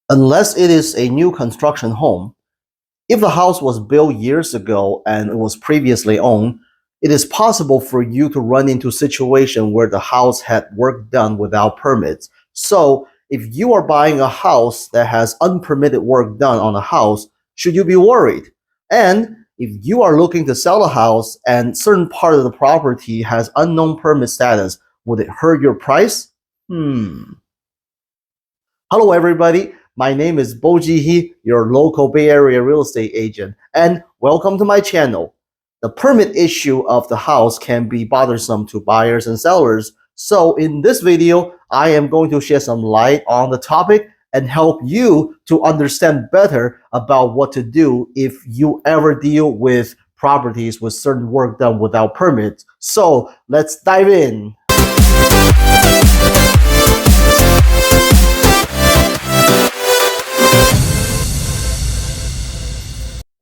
Unless it is a new construction home, if the house was built years ago and it was previously owned, it is possible for you to run into a situation where the house had work done without permits. So, if you are buying a house that has unpermitted work done on a house, should you be worried? And if you are looking to sell a house and certain part of the property has unknown permit status, would it hurt your price? Hello, everybody. My name is Bojie He, your local Bay Area real estate agent, and welcome to my channel. The permit issue of the house can be bothersome to buyers and sellers, so in this video, I am going to shed some light on the topic and help you to understand better about what to do if you ever deal with properties with certain work done without permits. So let's dive in.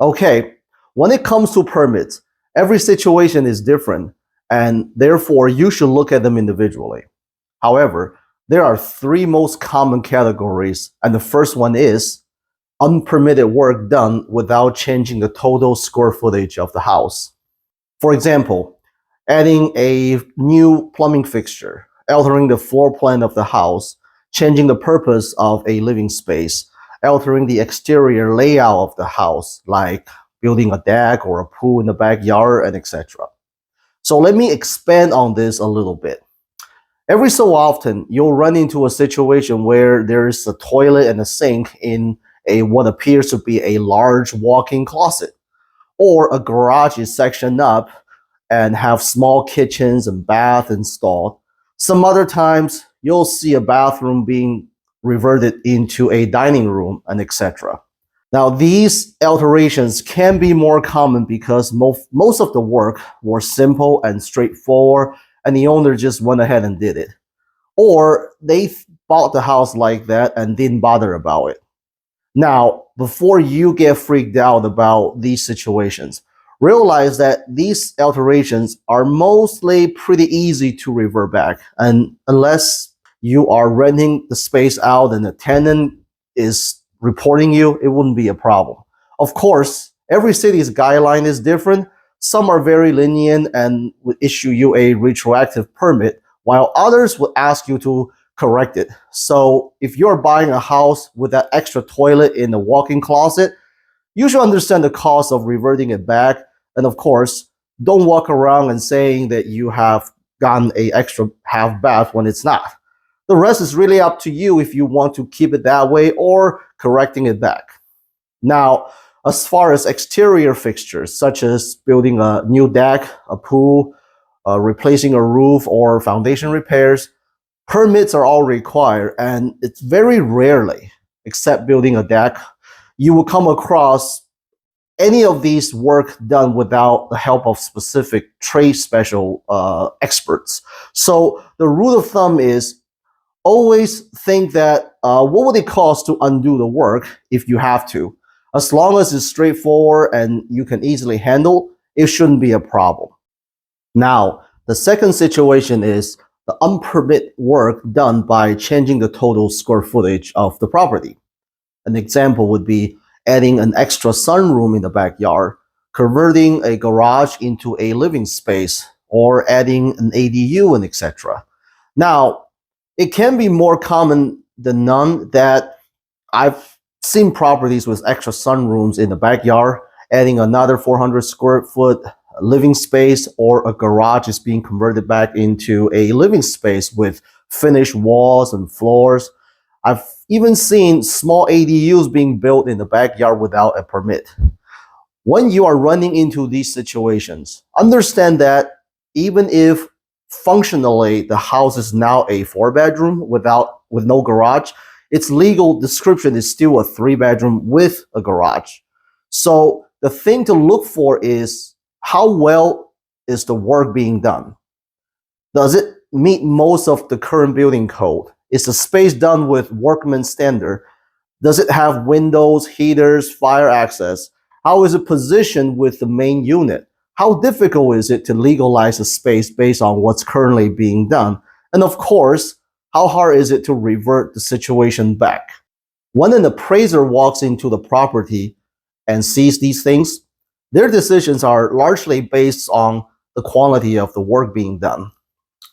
Okay, when it comes to permits, every situation is different, and therefore you should look at them individually. However, there are three most common categories, and the first one is unpermitted work done without changing the total square footage of the house. For example, adding a new plumbing fixture, altering the floor plan of the house, changing the purpose of a living space, altering the exterior layout of the house, like building a deck or a pool in the backyard, and etc. So let me expand on this a little bit. Every so often, you'll run into a situation where there's a toilet and a sink in a what appears to be a large walk-in closet, or a garage is sectioned up and have small kitchens and bath installed. Some other times, you'll see a bathroom being reverted into a dining room and etc. Now, these alterations can be more common because most of the work was simple and straightforward, and the owner just went ahead and did it. Or they bought the house like that and didn't bother about it. Now, before you get freaked out about these situations, realize that these alterations are mostly pretty easy to revert back. And unless you are renting the space out and the tenant is reporting you, it wouldn't be a problem. Of course, every city's guideline is different. Some are very lenient and would issue you a retroactive permit, while others would ask you to correct it. So if you're buying a house with that extra toilet in the walk-in closet, you should understand the cost of reverting it back. And of course, don't walk around and saying that you have gotten an extra half bath when it's not. The rest is really up to you if you want to keep it that way or correcting it back. Now, as far as exterior fixtures, such as building a new deck, a pool, replacing a roof, or foundation repairs, permits are all required, and it's very rarely, except building a deck, you will come across any of these work done without the help of specific trade special experts. So the rule of thumb is always think that what would it cost to undo the work if you have to? As long as it's straightforward and you can easily handle, it shouldn't be a problem. Now, the second situation is the unpermitted work done by changing the total square footage of the property. An example would be adding an extra sunroom in the backyard, converting a garage into a living space, or adding an ADU and etc. Now, it can be more common than none that I've seen properties with extra sunrooms in the backyard, adding another 400 square foot living space, or a garage is being converted back into a living space with finished walls and floors. I've even seen small ADUs being built in the backyard without a permit. When you are running into these situations, understand that even if functionally the house is now a 4-bedroom with no garage, its legal description is still a 3-bedroom with a garage. So the thing to look for is how well is the work being done? Does it meet most of the current building code? Is the space done with workman's standard? Does it have windows, heaters, fire access? How is it positioned with the main unit? How difficult is it to legalize a space based on what's currently being done? And of course, how hard is it to revert the situation back? When an appraiser walks into the property and sees these things, their decisions are largely based on the quality of the work being done.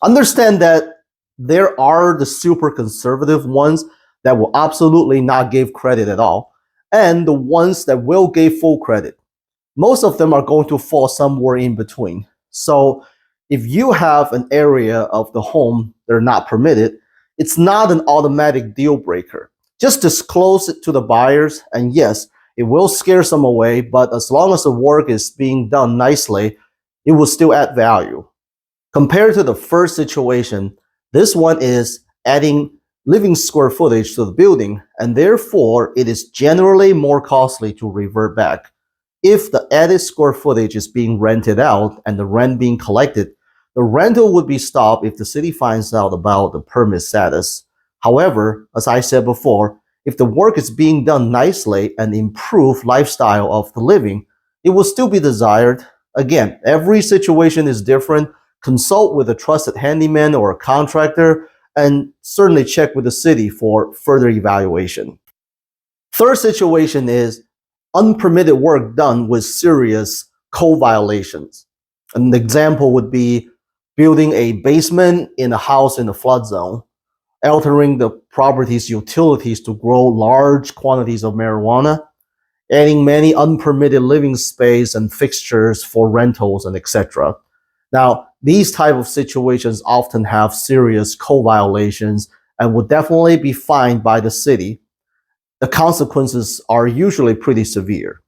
Understand that there are the super conservative ones that will absolutely not give credit at all, and the ones that will give full credit. Most of them are going to fall somewhere in between. So if you have an area of the home that are not permitted, it's not an automatic deal breaker. Just disclose it to the buyers, and yes, it will scare some away, but as long as the work is being done nicely, it will still add value. Compared to the first situation, this one is adding living square footage to the building, and therefore it is generally more costly to revert back. If the added square footage is being rented out and the rent being collected, the rental would be stopped if the city finds out about the permit status. However, as I said before, if the work is being done nicely and improve lifestyle of the living, it will still be desired. Again, every situation is different. Consult with a trusted handyman or a contractor, and certainly check with the city for further evaluation. Third situation is unpermitted work done with serious code violations. An example would be building a basement in a house in a flood zone, altering the property's utilities to grow large quantities of marijuana, adding many unpermitted living space and fixtures for rentals and etc. Now, these type of situations often have serious code violations and would definitely be fined by the city. The consequences are usually pretty severe.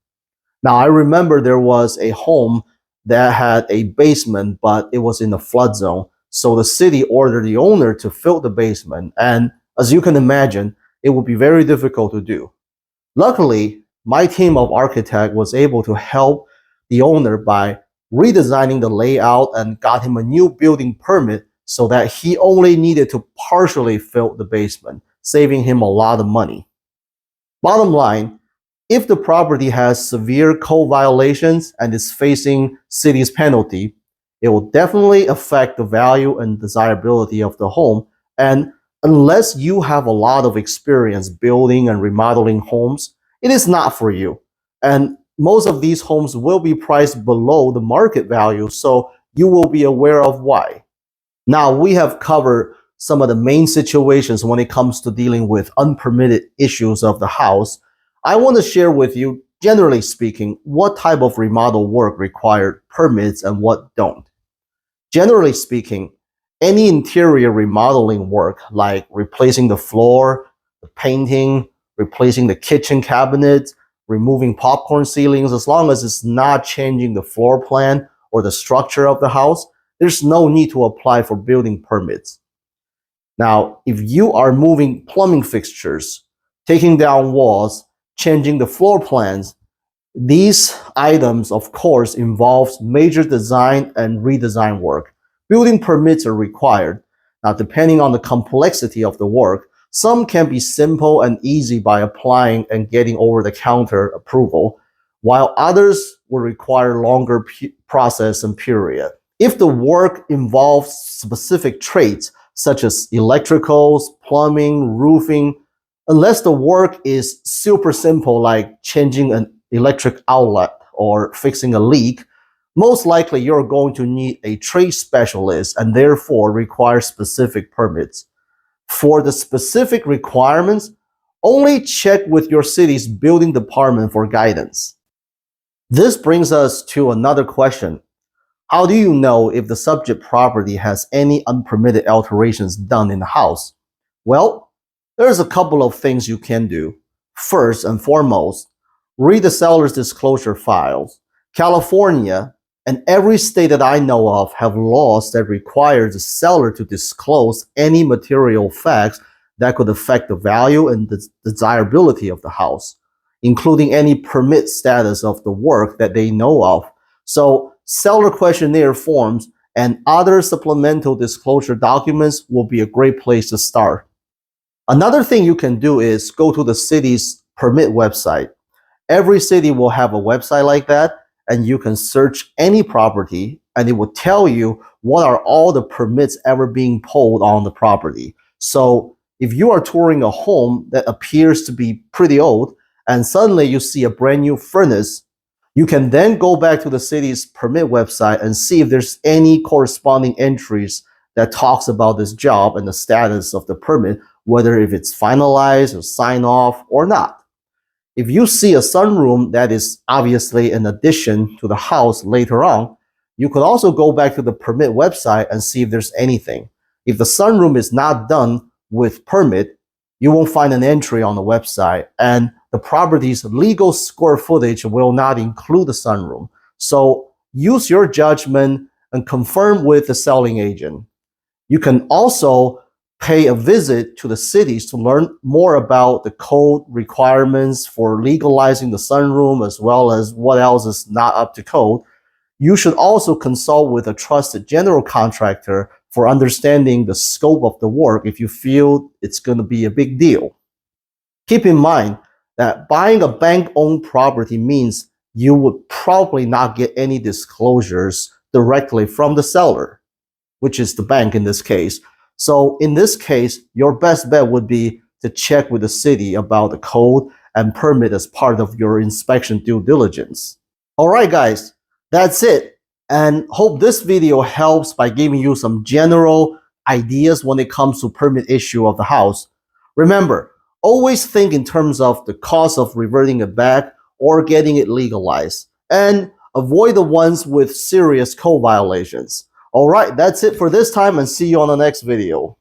Now, I remember there was a home that had a basement, but it was in a flood zone. So the city ordered the owner to fill the basement. And as you can imagine, it would be very difficult to do. Luckily, my team of architects was able to help the owner by redesigning the layout and got him a new building permit so that he only needed to partially fill the basement, saving him a lot of money. Bottom line, if the property has severe code violations and is facing city's penalty, it will definitely affect the value and desirability of the home. And unless you have a lot of experience building and remodeling homes, it is not for you. And most of these homes will be priced below the market value, so you will be aware of why. Now, we have covered some of the main situations when it comes to dealing with unpermitted issues of the house. I want to share with you, generally speaking, what type of remodel work required permits and what don't. Generally speaking, any interior remodeling work like replacing the floor, the painting, replacing the kitchen cabinets, removing popcorn ceilings, as long as it's not changing the floor plan or the structure of the house, there's no need to apply for building permits. Now, if you are moving plumbing fixtures, taking down walls, changing the floor plans, these items, of course, involves major design and redesign work. Building permits are required. Now, depending on the complexity of the work, some can be simple and easy by applying and getting over-the-counter approval, while others will require longer process and period. If the work involves specific trades, such as electricals, plumbing, roofing, unless the work is super simple, like changing an electric outlet or fixing a leak, most likely you're going to need a trade specialist and therefore require specific permits. For the specific requirements, only check with your city's building department for guidance. This brings us to another question. How do you know if the subject property has any unpermitted alterations done in the house? Well, there's a couple of things you can do. First and foremost, read the seller's disclosure files. California and every state that I know of have laws that require the seller to disclose any material facts that could affect the value and the desirability of the house, including any permit status of the work that they know of. So, seller questionnaire forms and other supplemental disclosure documents will be a great place to start. Another thing you can do is go to the city's permit website. Every city will have a website like that, and you can search any property and it will tell you what are all the permits ever being pulled on the property. So if you are touring a home that appears to be pretty old and suddenly you see a brand new furnace, you can then go back to the city's permit website and see if there's any corresponding entries that talks about this job and the status of the permit, whether if it's finalized or signed off or not. If you see a sunroom that is obviously an addition to the house later on, you could also go back to the permit website and see if there's anything. If the sunroom is not done with permit, you won't find an entry on the website, and the property's legal square footage will not include the sunroom. So use your judgment and confirm with the selling agent. You can also pay a visit to the cities to learn more about the code requirements for legalizing the sunroom, as well as what else is not up to code. You should also consult with a trusted general contractor for understanding the scope of the work if you feel it's going to be a big deal. Keep in mind that buying a bank-owned property means you would probably not get any disclosures directly from the seller, which is the bank in this case. So in this case, your best bet would be to check with the city about the code and permit as part of your inspection due diligence. All right, guys, that's it. And hope this video helps by giving you some general ideas when it comes to permit issue of the house. Remember, always think in terms of the cost of reverting it back or getting it legalized, and avoid the ones with serious code violations. All right, that's it for this time, and see you on the next video.